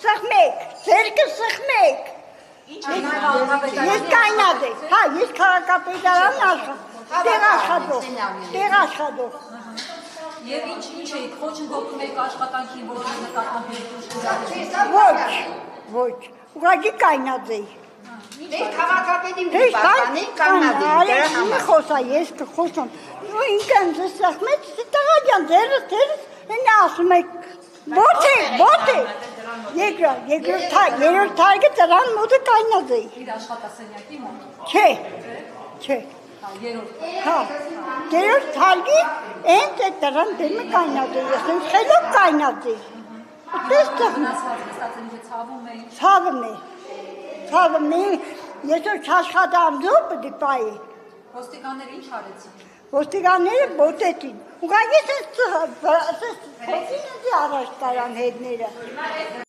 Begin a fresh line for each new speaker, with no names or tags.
սխմեք, ձերքը սխմեք։ Ես կայնած եք, հա, ես քաղաքապետարանն տեղ աշխատող։
Եվ ինչ էիք, խոչընդոտում եք աշխատանքին, որ նկատմամբ
Ոչ, ուղղակի կայնած էի։
Դες քաղաքապետին պարտանի կանգնած
եք։ Մի խոսա, ես կխոսամ։ Ինքը ինձ սխմեց, տղաջան, ձերս հենա ասում եք, բոտ է։ Երորդ թարգը տրան մոտը կայնած էի։
իր աշխատասենյակի մոտ։
Չէ։ Հա, երորդ թարգի էնց է տրան դեմը կայնած էի, ես ինձ խելոք կայնած էի։ Ցավում է, ես որ չաշխատամ զոր պտի պայի։
Ոստիկանները ինչ արեցին։
Ոստիկանները բոտեցին, ուղղակի ես փոխին էի առաջ կարան հետները։